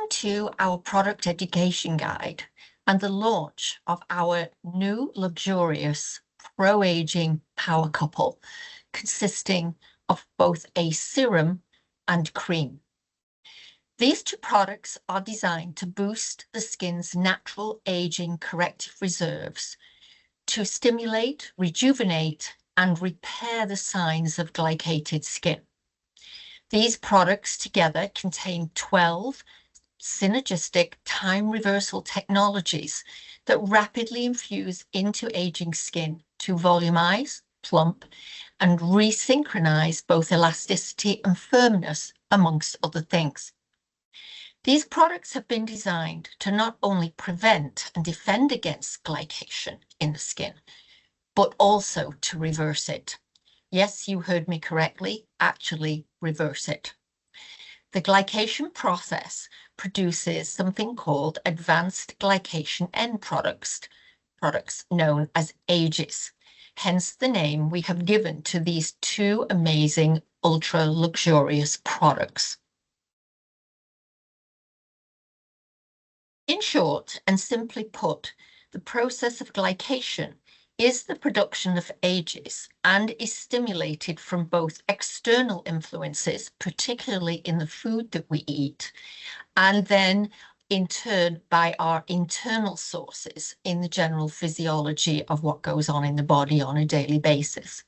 to our product education guide and the launch of our new luxurious pro-aging power couple consisting of both a serum and cream. These two products are designed to boost the skin's natural aging corrective reserves, to stimulate, rejuvenate, and repair the signs of glycated skin. These products together contain 12 synergistic time reversal technologies that rapidly infuse into aging skin to volumize, plump, and resynchronize both elasticity and firmness, amongst other things. These products have been designed to not only prevent and defend against glycation in the skin, but also to reverse it. Yes, you heard me correctly, actually reverse it. The glycation process produces something called advanced glycation end products known as AGEs, hence the name we have given to these two amazing ultra luxurious products. In short, and simply put, the process of glycation is the production of AGEs and is stimulated from both external influences, particularly in the food that we eat, and then in turn by our internal sources in the general physiology of what goes on in the body on a daily basis.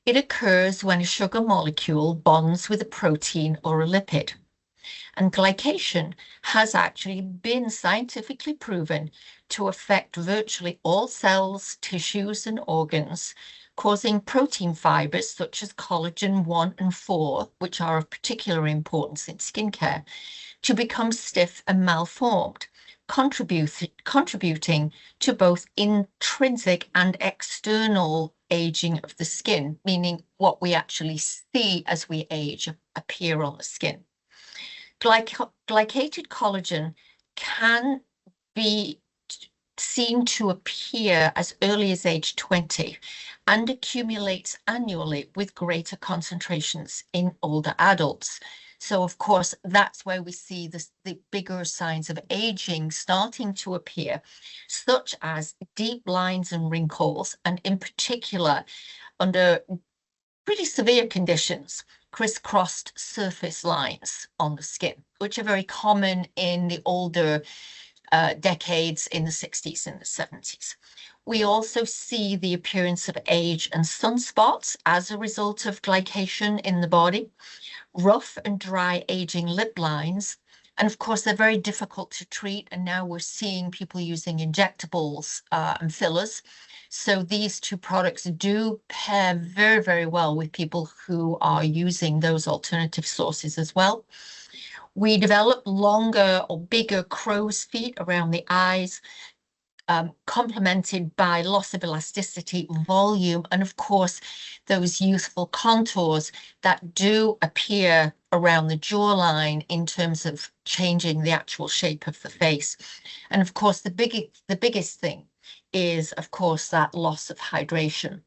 It occurs when a sugar molecule bonds with a protein or a lipid. And glycation has actually been scientifically proven to affect virtually all cells, tissues, and organs, causing protein fibers such as collagen 1 and 4, which are of particular importance in skincare, to become stiff and malformed, contributing to both intrinsic and external aging of the skin, meaning what we actually see as we age appear on the skin. Glycated collagen can be seen to appear as early as age 20 and accumulates annually with greater concentrations in older adults. So, of course, that's where we see the bigger signs of aging starting to appear, such as deep lines and wrinkles, and in particular, under pretty severe conditions, crisscrossed surface lines on the skin, which are very common in the older decades in the 60s and the 70s. We also see the appearance of age and sunspots as a result of glycation in the body, rough and dry aging lip lines, and of course, they're very difficult to treat. And now we're seeing people using injectables and fillers. So these two products do pair very, very well with people who are using those alternative sources as well. We develop longer or bigger crow's feet around the eyes, complemented by loss of elasticity, volume, and of course, those youthful contours that do appear around the jawline in terms of changing the actual shape of the face. And of course, the biggest thing is, of course, that loss of hydration.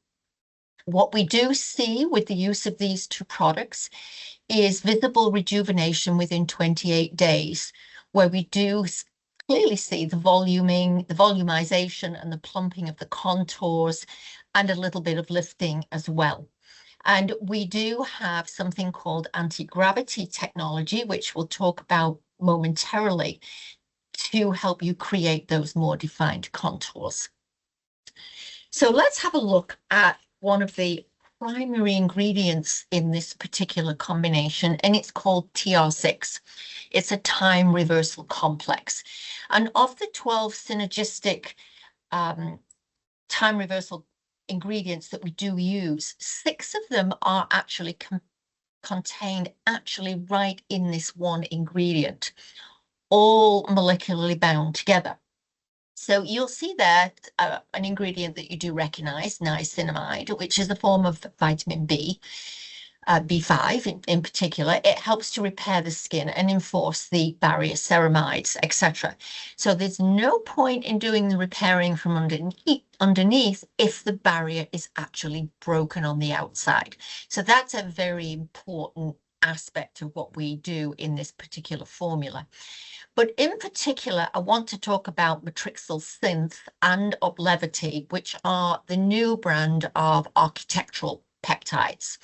What we do see with the use of these two products is visible rejuvenation within 28 days, where we do clearly see the volumization and the plumping of the contours and a little bit of lifting as well. And we do have something called anti-gravity technology, which we'll talk about momentarily, to help you create those more defined contours. So let's have a look at one of the primary ingredients in this particular combination, and it's called TR6. It's a time reversal complex. And of the 12 synergistic time reversal ingredients that we do use, 6 of them are actually contained right in this one ingredient, all molecularly bound together. So you'll see there an ingredient that you do recognize, niacinamide, which is a form of vitamin B, B5 in particular. It helps to repair the skin and enforce the barrier, ceramides, etc. So there's no point in doing the repairing from underneath if the barrier is actually broken on the outside. So that's a very important aspect of what we do in this particular formula. But in particular, I want to talk about Matrixyl Synth and Uplevity, which are the new brand of architectural peptides.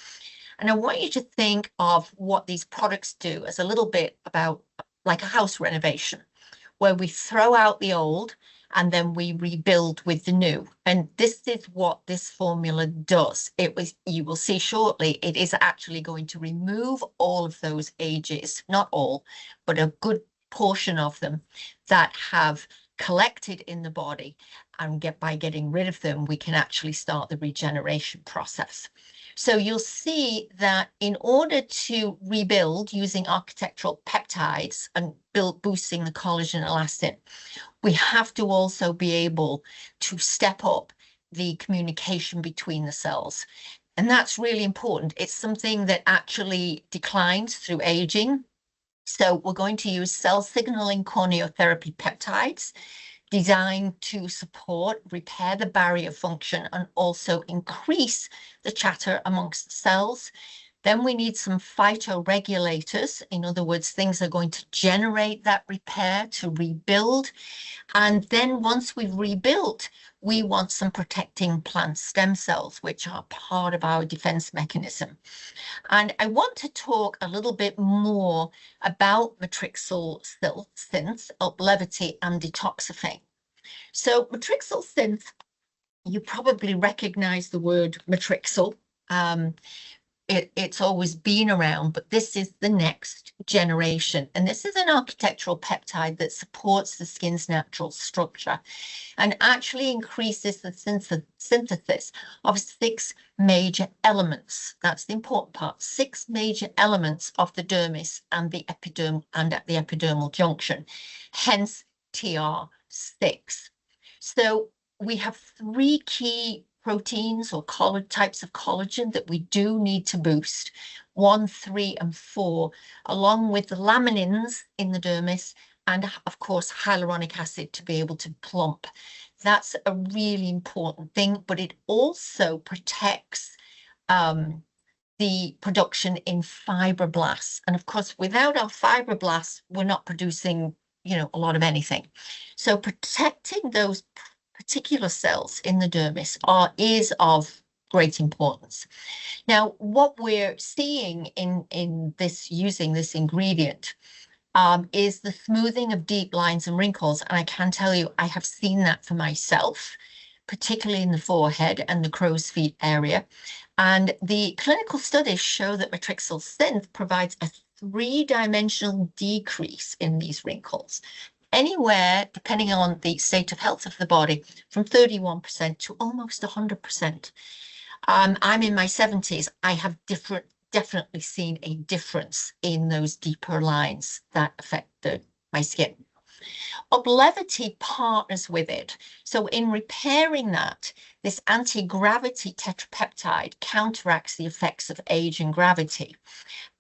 And I want you to think of what these products do as a little bit about like a house renovation, where we throw out the old and then we rebuild with the new. And this is what this formula does. You will see shortly, it is actually going to remove all of those ages, not all, but a good portion of them that have collected in the body. And by getting rid of them, we can actually start the regeneration process. So you'll see that in order to rebuild using architectural peptides and boosting the collagen elastin, we have to also be able to step up the communication between the cells. And that's really important. It's something that actually declines through aging. So we're going to use cell signaling corneotherapy peptides designed to support, repair the barrier function, and also increase the chatter amongst the cells. Then we need some phytoregulators. In other words, things are going to generate that repair to rebuild. And then once we've rebuilt, we want some protecting plant stem cells, which are part of our defense mechanism. And I want to talk a little bit more about Matrixyl Synth, Uplevity, and detoxifying. So Matrixyl Synth, you probably recognize the word Matrixyl. It's always been around, but this is the next generation. And this is an architectural peptide that supports the skin's natural structure and actually increases the synthesis of 6 major elements. That's the important part. 6 major elements of the dermis and the epidermal and at the epidermal junction, hence TR6. So we have 3 key proteins or types of collagen that we do need to boost, 1, 3, and 4, along with the laminins in the dermis, and of course, hyaluronic acid to be able to plump. That's a really important thing, but it also protects the production in fibroblasts. And of course, without our fibroblasts, we're not producing, a lot of anything. So protecting those particular cells in the dermis is of great importance. Now, what we're seeing in this using this ingredient is the smoothing of deep lines and wrinkles. And I can tell you, I have seen that for myself, particularly in the forehead and the crow's feet area. And the clinical studies show that Matrixyl Synth provides a 3-dimensional decrease in these wrinkles, anywhere, depending on the state of health of the body, from 31% to almost 100%. I'm in my 70s. I have definitely seen a difference in those deeper lines that affect my skin. Uplevity partners with it. So in repairing that, this anti-gravity tetrapeptide counteracts the effects of age and gravity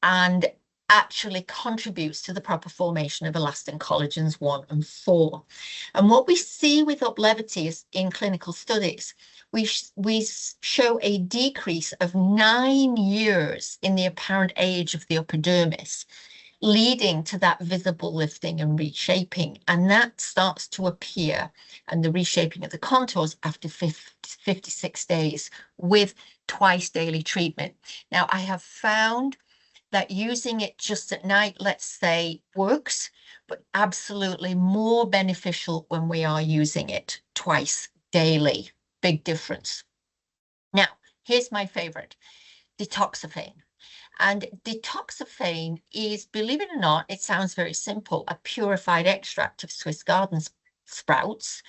and actually contributes to the proper formation of elastin collagens 1 and 4. And what we see with Uplevity is in clinical studies, we show a decrease of 9 years in the apparent age of the epidermis, leading to that visible lifting and reshaping. And that starts to appear, and the reshaping of the contours after 56 days with twice daily treatment. Now, I have found that using it just at night, let's say, works, but absolutely more beneficial when we are using it twice daily. Big difference. Now, here's my favorite, detoxifying. And detoxifying is, believe it or not, it sounds very simple, a purified extract of Swiss garden sprouts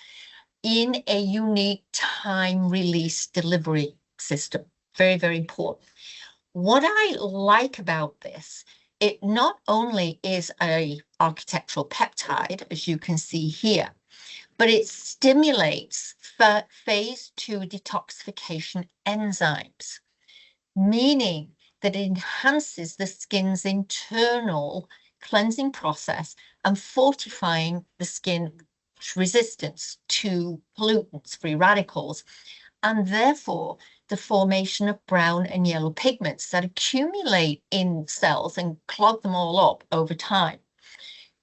in a unique time release delivery system. Very, very important. What I like about this, it not only is an architectural peptide, as you can see here, but it stimulates phase 2 detoxification enzymes, meaning that it enhances the skin's internal cleansing process and fortifying the skin's resistance to pollutants, free radicals, and therefore the formation of brown and yellow pigments that accumulate in cells and clog them all up over time.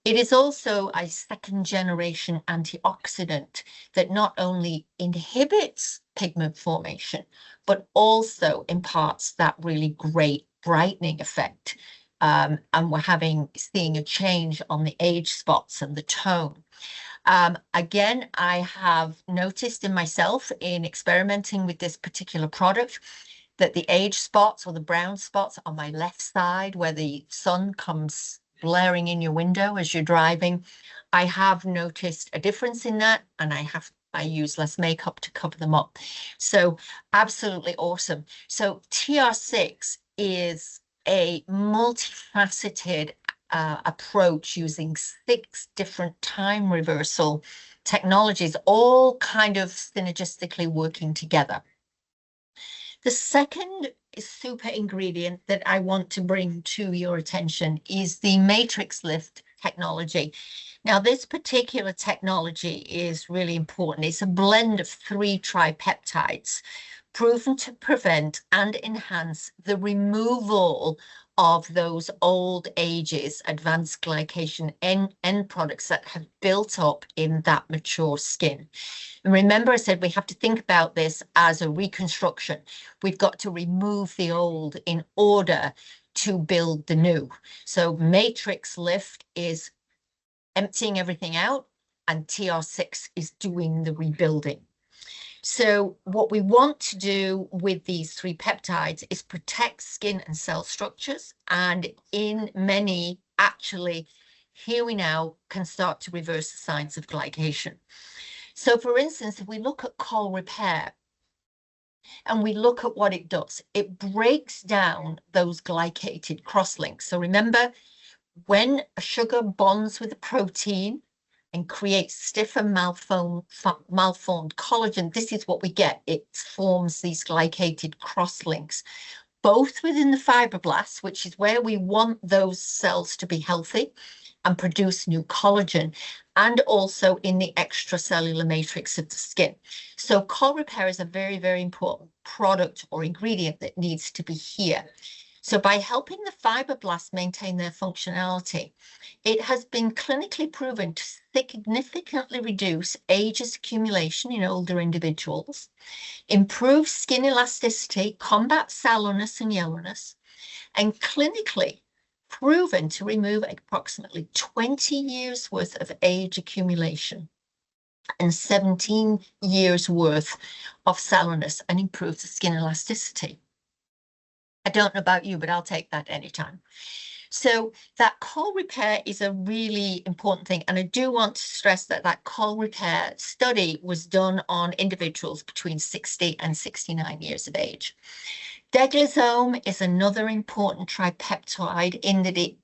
It is also a second-generation antioxidant that not only inhibits pigment formation, but also imparts that really great brightening effect. And we're seeing a change on the age spots and the tone. Again, I have noticed in myself in experimenting with this particular product that the age spots or the brown spots on my left side where the sun comes blaring in your window as you're driving, I have noticed a difference in that, and I use less makeup to cover them up. So absolutely awesome. So TR6 is a multifaceted approach using 6 different time reversal technologies, all kind of synergistically working together. The second super ingredient that I want to bring to your attention is the matrix lift technology. Now, this particular technology is really important. It's a blend of 3 tripeptides proven to prevent and enhance the removal of those old ages, advanced glycation end products that have built up in that mature skin. And remember, I said we have to think about this as a reconstruction. We've got to remove the old in order to build the new. So matrix lift is emptying everything out, and TR6 is doing the rebuilding. So what we want to do with these 3 peptides is protect skin and cell structures, and in many, actually, here we now can start to reverse the signs of glycation. So for instance, if we look at coal repair and we look at what it does, it breaks down those glycated crosslinks. So remember, when a sugar bonds with a protein and creates stiff and malformed collagen, this is what we get. It forms these glycated crosslinks, both within the fibroblasts, which is where we want those cells to be healthy and produce new collagen, and also in the extracellular matrix of the skin. So coal repair is a very, very important product or ingredient that needs to be here. So by helping the fibroblasts maintain their functionality, it has been clinically proven to significantly reduce ages accumulation in older individuals, improve skin elasticity, combat sallowness and yellowness, and clinically proven to remove approximately 20 years worth of age accumulation and 17 years worth of sallowness, and improve the skin elasticity. I don't know about you, but I'll take that anytime. So that coal repair is a really important thing. And I do want to stress that that coal repair study was done on individuals between 60 and 69 years of age. Deglazome is another important tripeptide in that it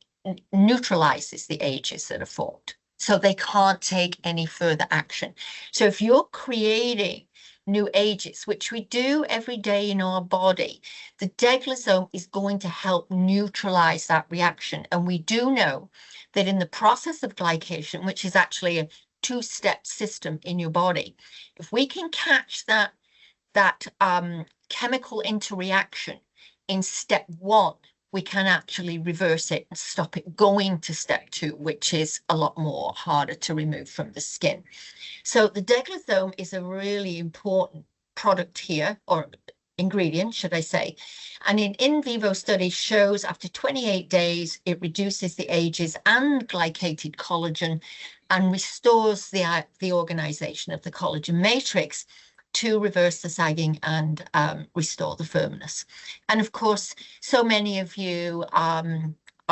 neutralizes the ages that are formed, so they can't take any further action. So if you're creating new ages, which we do every day in our body, the deglazome is going to help neutralize that reaction. And we do know that in the process of glycation, which is actually a 2-step system in your body, if we can catch that chemical interaction in step 1, we can actually reverse it and stop it going to step 2, which is a lot more harder to remove from the skin. So the deglazome is a really important product here, or ingredient, should I say. And an in vivo study shows after 28 days, it reduces the ages and glycated collagen and restores the organization of the collagen matrix to reverse the sagging and restore the firmness. And of course, so many of you are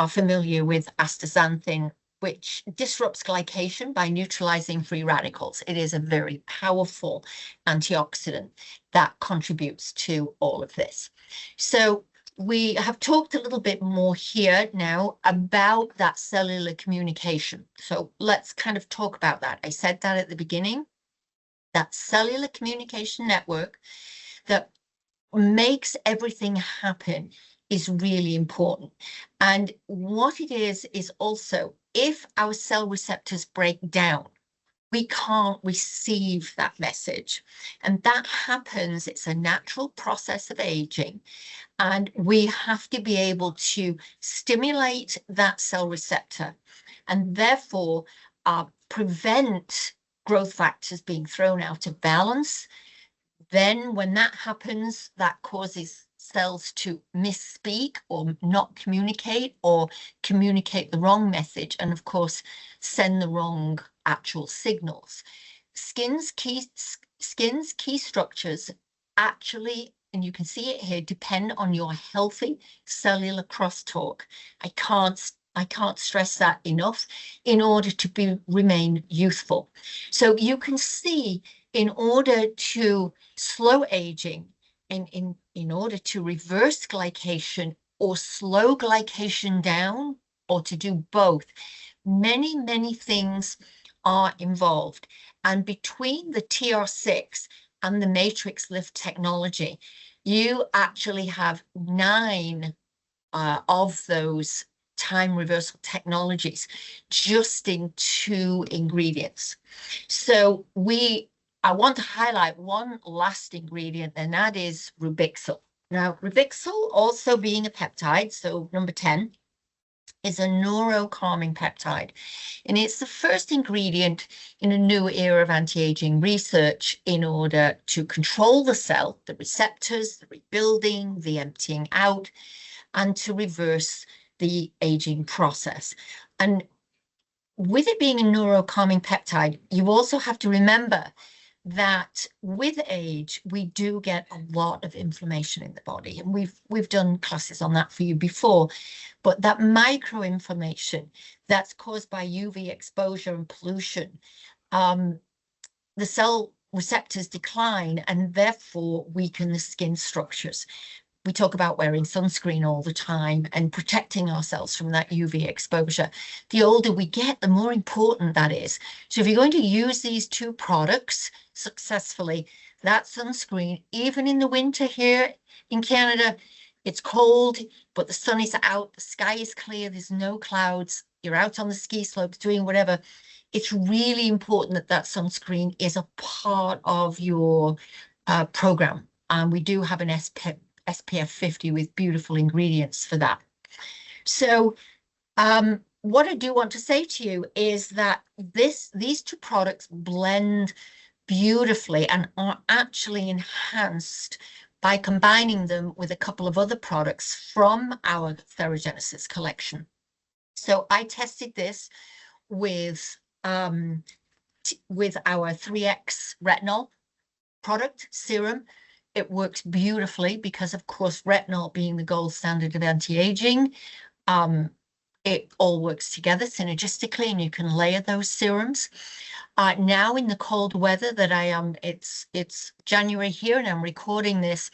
familiar with astaxanthin, which disrupts glycation by neutralizing free radicals. It is a very powerful antioxidant that contributes to all of this. So we have talked a little bit more here now about that cellular communication. So let's kind of talk about that. I said that at the beginning. That cellular communication network that makes everything happen is really important. And what it is also, if our cell receptors break down, we can't receive that message. And that happens, it's a natural process of aging. And we have to be able to stimulate that cell receptor and therefore prevent growth factors being thrown out of balance. Then when that happens, that causes cells to misspeak or not communicate, or communicate the wrong message, and of course send the wrong actual signals. Skin's key structures actually, and you can see it here, depend on your healthy cellular crosstalk. I can't stress that enough, in order to remain youthful. So you can see, in order to slow aging, in order to reverse glycation or slow glycation down, or to do both, many things are involved. And between the TR6 and the matrix lift technology, you actually have 9 of those time reversal technologies just in 2 ingredients. So I want to highlight one last ingredient, and that is Rubixil. Now, Rubixil, also being a peptide, so number 10, is a neurocalming peptide. And it's the first ingredient in a new era of anti-aging research, in order to control the cell, the receptors, the rebuilding, the emptying out, and to reverse the aging process. And with it being a neurocalming peptide, you also have to remember that with age, we do get a lot of inflammation in the body. And we've done classes on that for you before. But that microinflammation that's caused by UV exposure and pollution, the cell receptors decline and therefore weaken the skin structures. We talk about wearing sunscreen all the time and protecting ourselves from that UV exposure. The older we get, the more important that is. So if you're going to use these 2 products successfully, that sunscreen, even in the winter here in Canada, it's cold, but the sun is out, the sky is clear, there's no clouds, you're out on the ski slopes doing whatever. It's really important that that sunscreen is a part of your program. And we do have an SPF 50 with beautiful ingredients for that. So what I do want to say to you is that these 2 products blend beautifully and are actually enhanced by combining them with a couple of other products from our Theragenesis collection. So I tested this with our 3X retinol product, Serum. It works beautifully because, of course, retinol being the gold standard of anti-aging, it all works together synergistically, and you can layer those serums. Now in the cold weather that I am, it's January here, and I'm recording this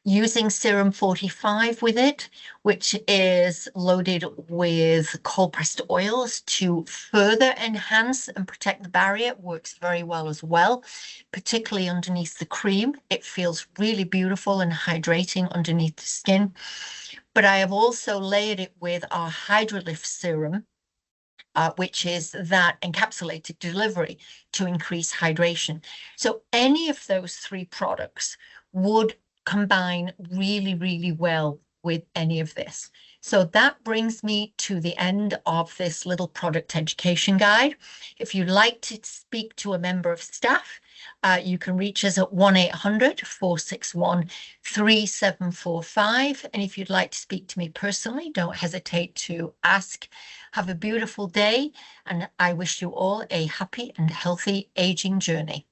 using Serum 45 with it, which is loaded with cold pressed oils to further enhance and protect the barrier. It works very well as well, particularly underneath the cream. It feels really beautiful and hydrating underneath the skin. But I have also layered it with our Hydrolift serum, which is that encapsulated delivery to increase hydration. So any of those 3 products would combine really well with any of this. So that brings me to the end of this little product education guide. If you'd like to speak to a member of staff, you can reach us at 1-800-461-3745. And if you'd like to speak to me personally, don't hesitate to ask. Have a beautiful day, and I wish you all a happy and healthy aging journey.